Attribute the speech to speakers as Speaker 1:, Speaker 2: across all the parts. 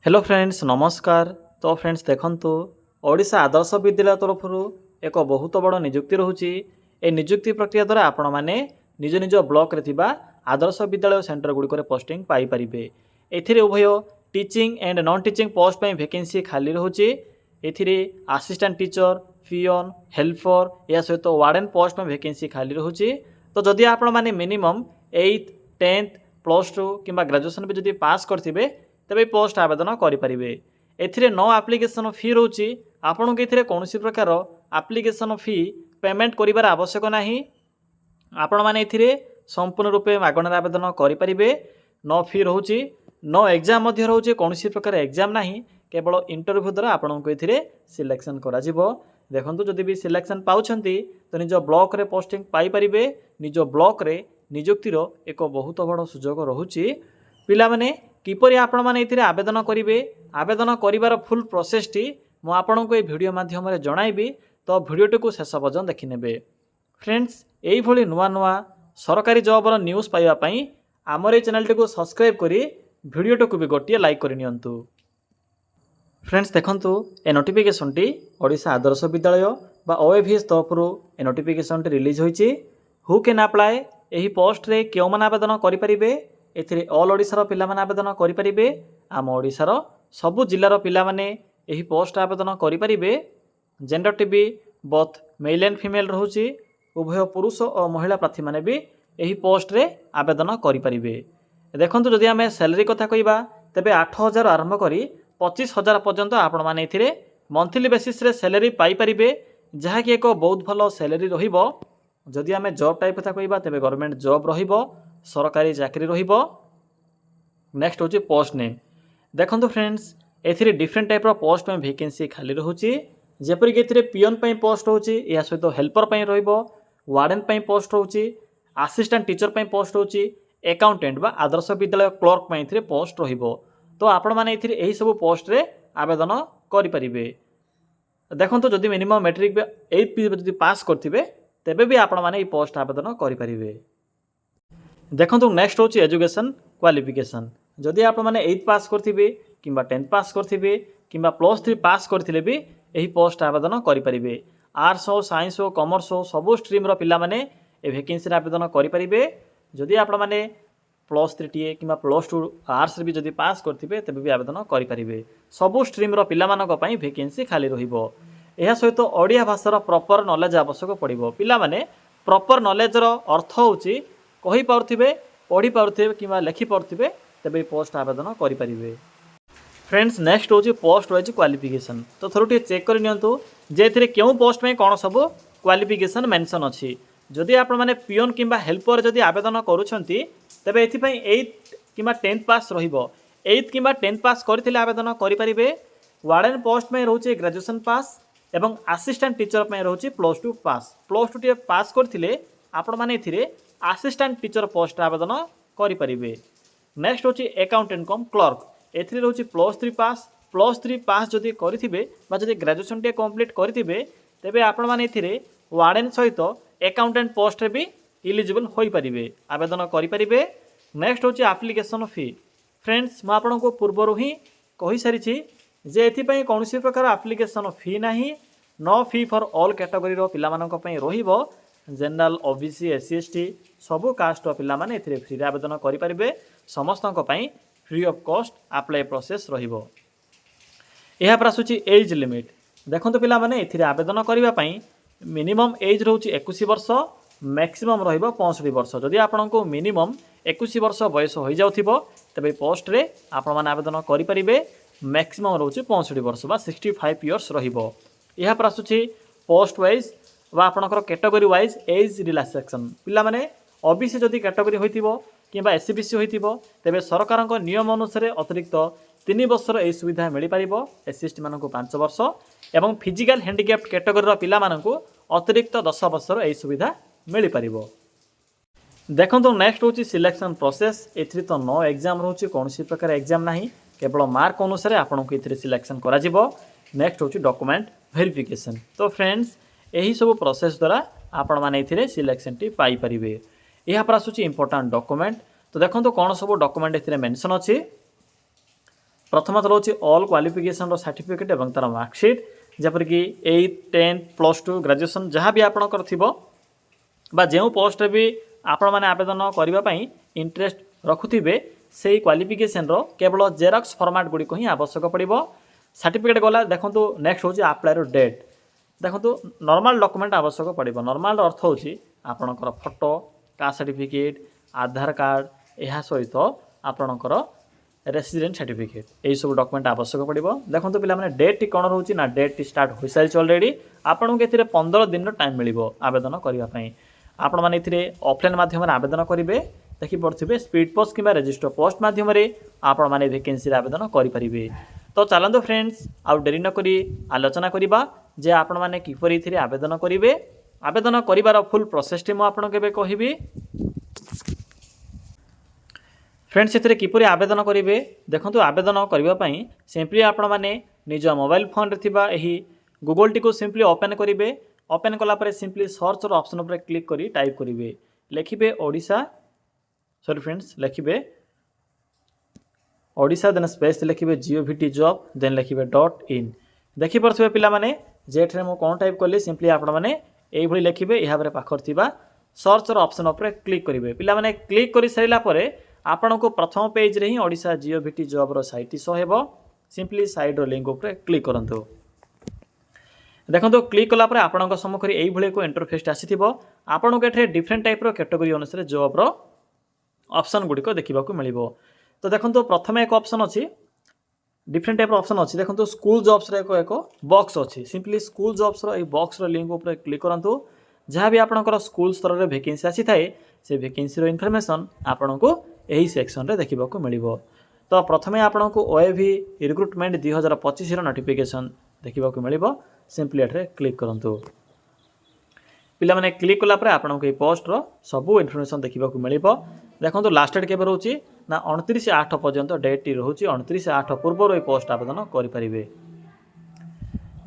Speaker 1: Hello friends नमस्कार। तो friends देखंतु ओडिशा आदर्श विद्यालय तरफ एक बहुत बड़ निजुक्ति रोचे। ए निजुक्ति प्रक्रिया द्वारा आपण मैंने निज निज ब्लॉक रे थिबा आदर्श विद्यालय सेंटर गुड़िक पोस्टिंग पाई परिबे। एथिरे उभय teaching and non teaching post पे वैकेंसी खाली रोचे। एथिरे असिस्टेंट टीचर, पियन, हेल्पर या सहित वार्डन पोस्ट में वैकेंसी खाली रोचे। तो जदि आपण मैंने मिनिमम 8th 10th +2 किंबा ग्रेजुएशन भी जदि पास करथिबे तेबे पोस्ट आवेदन करेंगे। एथिरे नो एप्लिकेशन फी रोची। आपन को एथिरे कौन प्रकार एप्लिकेशन फी पेमेंट करिवार आवश्यक नाही। आपण माने एथिरे संपूर्ण रूपे मागणार आवेदन करेंगे। नो फी रोची, नो एग्जाम मध्य रोचे, कौन प्रकार एग्जाम नाही, केवल इंटरव्यू द्वारा आपन को एथिरे सिलेक्शन करा जिवो। देखंतु जदि भी सिलेक्शन पाउछंती तो निज ब्लॉक रे पोस्टिंग पाई परिबे। निज ब्लॉक रे नियुक्तिर एक बहुत बड़ सुजोग रहुची। पिला माने किपरि आपण माने एथिरे आवेदन करिवे, आवेदन करिवार फुल प्रोसेस टी मु आपन को ए वीडियो माध्यम रे जणाइबी। तो वीडियो को शेष पर्यंत देखि नेबे। फ्रेंड्स एई भली नुआ नुआ सरकारी जॉबर न्यूज़ पाइबा पई हमर ए चैनल टी को सब्सक्राइब करी वीडियो को भी गोटिए लाइक करि नियंतु। फ्रेंड्स देखंतु ए नोटिफिकेशन टी ओडिशा आदर्श विद्यालय बा ओएवीएस तरफरु ए नोटिफिकेशन टी रिलीज होईची। हु कैन अप्लाई एही पोस्ट रे केउ मान आवेदन करि परिबे। एथिरे ऑल ओडिशार पिला माने आवेदन करि परिबे। आम ओडिशार सबु जिल्लार पिला माने एही पोस्ट आवेदन करि परिबे। जेंडर टीबी बोथ मेल एंड फीमेल रहउची। उभय पुरुष और महिला प्रार्थी माने भी एही पोस्ट रे आवेदन करि परिबे। देखंतु जदि आमे सैलरी कथा कहिबा तेबे 8,000 आरंभ करी 25,000 पर्यंत आपण माने एथिरे मंथली बेसिस रे सैलरी पाई परिबे, जहा कि एक बहुत भलो सैलरी रहिबो। जदि आमे जॉब टाइप कथा कहिबा तेबे गवर्नमेंट जॉब रहिबो, सरकारी चाकरी रहिबो। नेक्स्ट होची पोस्ट नेम। देखंतु फ्रेंड्स एथिरे डिफरेंट टाइप रो पोस्ट में वैकेंसी खाली रहउची। जेपरि कि एथिरे पियन पई पोस्ट होची, या सहित हेल्पर पई रहिबो, वार्डन पई पोस्ट होची, असिस्टेंट टीचर पई पोस्ट होची, अकाउंटेंट बा आदर्श विद्यालय क्लर्क पई एथिरे पोस्ट रहिबो। तो आपण माने एथिरे एही सब पोस्ट रे आवेदन करि परिबे। देखंतु जदि मिनिमम मैट्रिक 8th जदि पास करथिबे तेबे भी आपण माने ई पोस्ट आवेदन करि परिबे। देखंतु नेक्स्ट होची एजुकेशन क्वालिफिकेशन। जदि आप माने 8th पास करथिबे किंबा 10th पास करथिबे किंबा +3 पास करथिले भी एही पोस्ट आवेदन करि परिबे। आर्ट्स हो, साइंस हो, कॉमर्स हो, सब स्ट्रीम रो पिला माने ए वैकेंसी रे आवेदन करि परिबे। जदि आप माने +3 टीए किंबा +2 आर्ट्स रे भी जदि पास करथिबे तबे भी आवेदन करि परिबे। सब स्ट्रीम रो पिला मानक पई वैकेंसी खाली रहिबो। एहा सहित ओडिया भाषार प्रॉपर नॉलेज आवश्यक पड़िबो। पिला माने प्रॉपर नॉलेज रो अर्थ होची कहि पारुथिबे, पढ़ी पारुथिबे किंबा लिखि पारुथिबे तबे पोस्ट आवेदन करि परिबे। फ्रेंड्स नेक्स्ट होची पोस्ट वाइज क्वालिफिकेशन। तो थोड़ी चेक कर नियंतु जे एथिरे केउ पोस्ट में कोन सब क्वालिफिकेशन मेंशन अछि। जदि आपण माने पियन किंबा हेल्पर जदि आवेदन करूछंती तबे एथि पई 8th किंबा 10th पास रहिबो। 8th किंबा 10th पास करथिले आवेदन करि परिबे। वार्डन पोस्ट में रहउची ग्रेजुएशन पास एवं असिस्टेंट टीचर में रहउची +2 पास। +2 टी पास करथिले आपण माने एथिरे असिस्टेंट टीचर पोस्ट आवेदन करि परिबे। नेक्स्ट होची अकाउंटेंट कम क्लर्क। एथिरे रहउची +3 पास जदि करिथिबे बा जदि ग्रेजुएशन टे कंप्लीट करिथिबे तेबे आपण माने एथिरे वार्डन सहित अकाउंटेंट पोस्ट रे भी इलिजिबल होई परिबे, आवेदन करि परिबे। नेक्स्ट होची एप्लिकेशन फी। फ्रेंड्स मैं आपन को पूर्वरु ही कहि सारिछि जे एथि पई कोनोसी प्रकार एप्लिकेशन फी नाही। No fee for all category रो पिला मानक पई रहिबो। जनरल, ओबीसी, एससी, एसटी सबु कास्ट रो पिला माने एथिरे फ्री आवेदन करि परिबे। समस्तन को पई free of cost apply process रहिबो। एहा पर आसुची एज लिमिट। देखंतु पिला माने एथिरे आवेदन करिवा पई मिनिमम एज रहउची 21 वर्ष, मैक्सिमम रहिबो 65 वर्ष। जदि आपन को मिनिमम 21 वर्ष बयस होई जाउथिबो तबे पोस्ट रे आपन माने आवेदन करि परिबे। मैक्सिमम रहउची 65 वर्ष बा 65 इयर्स रहिबो। एहा पर आसुची पोस्ट वाइज बा आपनकर कैटेगरी वाइज एज रिलैक्सेशन। पिला माने ओबीसी जदि कैटेगरी होइतिबो किंबा एससीबीसी होइतिबो तेबे सरकारक नियम अनुसार अतिरिक्त 3 वर्षर ए सुविधा मिल पारिबो। एससीएसटी मानकु 5 वर्ष एवं फिजिकल हैंडिकैप्ड कैटेगरी रो पिला मानकु अतिरिक्त 10 वर्षर ए सुविधा मिल पारिबो। देखंतु नेक्स्ट होची सिलेक्शन प्रोसेस। एथि तो नो एग्जाम रहउची, कोनोसी प्रकार एग्जाम नाही, केवल मार्क अनुसार आपन को एथि सिलेक्शन करा जिवो। नेक्स्ट होची डॉक्यूमेंट वेरिफिकेशन। तो फ्रेंड्स एही सब प्रोसेस द्वारा आपण माने एथि सिलेक्शन टी पाई परिबे। एहा पर आसुची इंपोर्टेंट डॉक्यूमेंट। तो देखंतु कोन सब डॉक्यूमेंट एथि मेंशन अछि। प्रथमतः रोचे ऑल क्वालिफिकेशन रो सर्टिफिकेट एवं तार मार्कशीट जपर कि 8 10 +2 ग्रेजुएशन जहाँ भी आपणकर थिबो बा जो पोस्ट भी आपण मैंने आवेदन करने इंटरेस्ट रखुवे से क्वालिफिकेशन रो केवल जेरक्स फॉर्मेट गुड़िक ही आवश्यक पड़ो। सर्टिफिकेट गला देखो नेक्स्ट हूँ आप्लायर डेट देखो नॉर्मल डॉक्यूमेंट आवश्यक पड़ो। नॉर्मल अर्थ हूँ आपणकर फोटो कास्ट सर्टिफिकेट आधार कार्ड यह सहित आपणकर रेसिडेंट सर्टिफिकेट यही सब डॉक्यूमेंट आवश्यक पड़ो। देखो पे डेट कौन रोचे ना डेट स्टार्ट हो सारी अलरेडी आपको ये 15 दिन टाइम मिल आवेदन करने आपण मैंने ऑफलाइन माध्यम आवेदन करेंगे देखिपे स्पीड पोस्ट कि रजिस्टर पोस्ट माध्यम आपण मैंने वैकेंसी आवेदन करेंगे। तो चलते फ्रेंड्स आउ डेरी नक आलोचना करवा जे आपण मैंने किपर आवेदन करेंगे। आवेदन कर फुल प्रोसेस मुझे कहबी फ्रेंड्स ये किपर आवेदन करेंगे। देखो आवेदन करने सिंपली आपण मैंने निज मोबाइल फोन रे थिबा एही गूगल टी को सिंपली ओपन करेंगे। ओपन कलापर सिंपली सर्च ऑप्शन पर क्लिक करी टाइप करेंगे लिखिबे ओडिशा सॉरी फ्रेंड्स लिखिबे ओडिशा देन स्पेस लिखिबे GOVT जॉब देन लिखिबे .in देखि परथबे पिला माने जेठरे मो कोन टाइप करले सिंपली आपण माने एई भली लिखिबे या बारे पाखर थिबा सर्च ऑप्शन पर क्लिक करेंगे। पिला माने क्लिक करि सरिला परे आपण को प्रथम पेज रे ही ओडिशा GOVT जॉब रो साइट शो हेबो सिंपली साइड रो लिंक पर क्लिक करंतु। देखो तो क्लिक कलापर आपण सम्मुख यही एक इंटरफेस आसीथिबो आपन को एठे डिफरेंट टाइप रो कैटेगरी अनुसार जॉब रो ऑप्शन गुड़िक देखा मिलिबो। तो देखो तो प्रथम एक ऑप्शन अच्छी डिफरेंट टाइप ऑप्शन अच्छी देखो तो स्कूल जॉब्स रो एक बॉक्स अच्छी सिंपली स्कूल जॉब्स रो बॉक्स रो लिंक ऊपर क्लिक करंतु जहाँ भी आपनकर स्कूल स्तर रे वैकेंसी आसी थाए से वैकेंसी रो इनफॉरमेशन आपन को यही सेक्शन रे देखा मिलिबो। तो प्रथमे आपन को OAV रिक्रुटमेंट 2025 रो नोटिफिकेशन देखा मिलिबो सिंपली एठरे क्लिक करंतु। पिला माने क्लिक कला परे आपन को पोस्ट रो सबु इन्फॉर्मेशन देखा मिलिबो। देखो लास्ट डेट केबे रहउची ना 29/8 पर्यंत डेट रहउची 29/8 पूर्व पोस्ट आवेदन करि परिबे।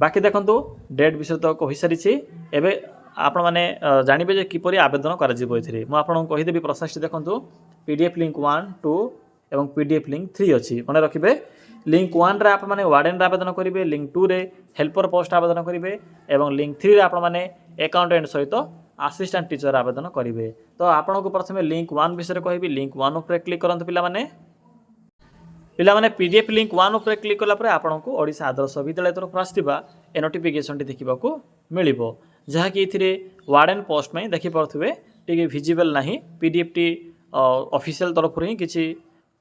Speaker 1: बाकी देखो डेट विषय तो कहि सारी छी एबे आपण माने जानिबे जे किपरि आवेदन करा जिवो एथिरे मु आपन को कहि देबी प्रोसेस देखो PDF लिंक 1 2 एवं PDF लिंक 3 अछि मने रखिबे। लिंक 1 रे आप माने वार्डन आवेदन करेंगे लिंक 2 रे हेल्पर पोस्ट आवेदन करेंगे एवं लिंक 3 रे आप माने अकाउंटेंट सहित असिस्टेंट टीचर आवेदन करेंगे। तो आपन को प्रथमे लिंक 1 विषय कहबी लिंक 1 ऊपर क्लिक करंतु पिला माने PDF लिंक 1 ऊपर क्लिक कला परे आपन को ओडिशा आदर्श विद्यालय तरफ आस्थिबा ए नोटिफिकेशन देखा मिलिबो जहाँ कि इथिरे वार्डन पोस्ट में देखि परथुबे टिके विजिबल नाही PDF टी ऑफिशियल तरफ ही किछि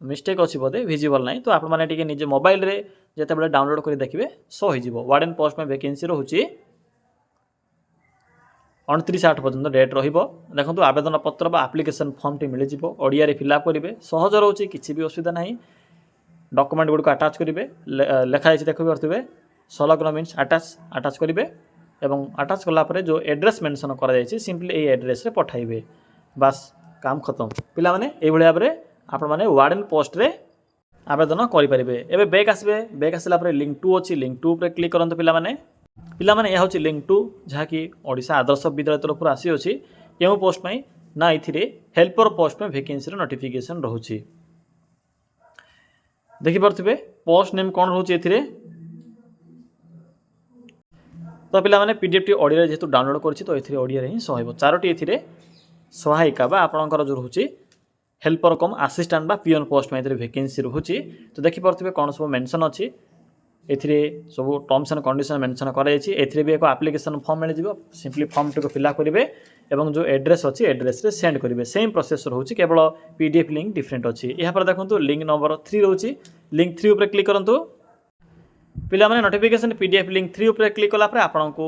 Speaker 1: मिस्टेक अच्छी बोधे विजिबल ना तो आप मैंने निजे मोबाइल रे जिते डाउनलोड कर देखिए शो हो वार्डन पोस्ट में वैकेंसी रोचे 29/8 पर्यटन डेट देखो आवेदन पत्र बा आप्लिकेसन फॉर्म टी मिल जाव ओडिया फिलअप करेंगे सहज रोचे किसी भी असुविधा ना डॉक्यूमेंट गुड़िक आटाच करेंगे लिखाई देखिए संलग्न मीन्स आटाच करेंगे एवं आटाच कलापर जो एड्रेस मेंशन कर सिंपली ये एड्रेस रे पठाइबे बास काम खत्म। पिला माने ए भली भाबरे आपण माने वार्डन पोस्ट रे आवेदन करेंगे। एबे बैक आसबे बैक आसला परे लिंक 2 अच्छी लिंक 2 पर क्लिक करंतु पिला माने यह हूँ लिंक 2 जहाँ कि ओडिशा आदर्श विद्यालय तरफ आसी अच्छी क्यों पोस्ट में ना इथिरे हेल्पर पोस्ट में वैकेंसी नोटिफिकेशन रोचे देखिपे पोस्ट नेम कौन रोचे एथिरे। तो पिला माने PDF टी ओडिया जेहेतु डाउनलोड करछि तो एथिरे ओडिया रे ही सहइबो चारोटी एथिरे सहायिका बा आपणकर जो रोचे हेल्पर कम असिस्टेंट बा पियन पोस्ट में वैकेंसी रोचे। तो देखिपे कौन सब मेंशन अच्छी एथिरे सब टर्म्स एंड कंडीशन मेंशन कराई एथिरे भी एक एप्लिकेशन फॉर्म मिल जाव सिंपली फॉर्म टी को फिलअप करेंगे एवं जो एड्रेस अच्छी एड्रेस रे सेंड करेंगे सेम प्रोसेस रोचे केवल PDF लिंक डिफरेंट अच्छी। यहाँ पर देखो लिंक नंबर 3 रोचे लिंक 3 ऊपर क्लिक करंतु पिला माने नोटिफिकेशन PDF लिंक 3 ऊपर क्लिक कला पर आपन को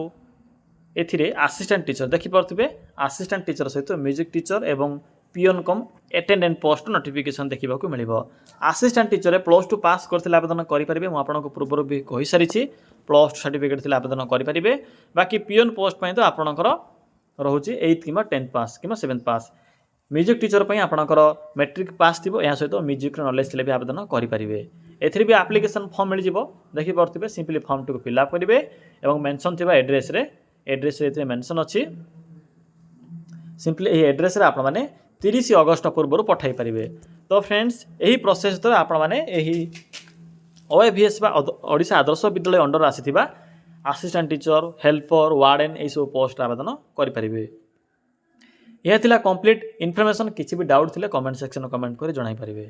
Speaker 1: एथिरे असिस्टेंट टीचर देखिपे असिस्टेंट टीचर सहित म्यूजिक टीचर एवं पियन कम अटेंडेंट पोस्ट नोटिफिकेशन देखा मिल असिस्टेंट टीचर +2 पास करते आवेदन करेंगे मुझे पूर्व भी कही सारी +2 सर्टिफिकेट थी आवेदन करेंगे। बाकी पियन पोस्ट तो आपणकर रोचे 8th कि 10th पास कि 7th पास म्यूजिक टीचर आपणकर मैट्रिक पास थी या सहित म्यूजिक नॉलेज भी आवेदन करेंगे। एथिरे भी एप्लिकेशन फॉर्म मिल जाव देखिपे सिंपली फॉर्म टी को फिलअप करेंगे और मेंशन थी एड्रेस मेंशन अच्छी सिंपली यही एड्रेस आप 30 अगस्ट पूर्व पठाई पारे। तो फ्रेंड्स यही प्रोसेस द्वारा आपण मैंने यही OAVS ବା ଓଡ଼ିଶା ଆଦର୍ଶ ବିଦ୍ୟାଳୟ ଅଣ୍ଡର ଆସିଥିବା ଆସିଷ୍ଟାଣ୍ଟ ଟିଚର, ହେଲ୍ପର, ୱାର୍ଡେନ୍ ଏହିସବୁ ପୋଷ୍ଟ ଆବେଦନ କରିପାରିବେ। ଏହା ଥିଲା କମ୍ପ୍ଲିଟ୍ ଇନଫର୍ମେସନ୍। କିଛି ବି ଡାଉଟ୍ ଥିଲେ କମେଣ୍ଟ ସେକ୍ସନରେ କମେଣ୍ଟ କରି ଜଣାଇ ପାରିବେ।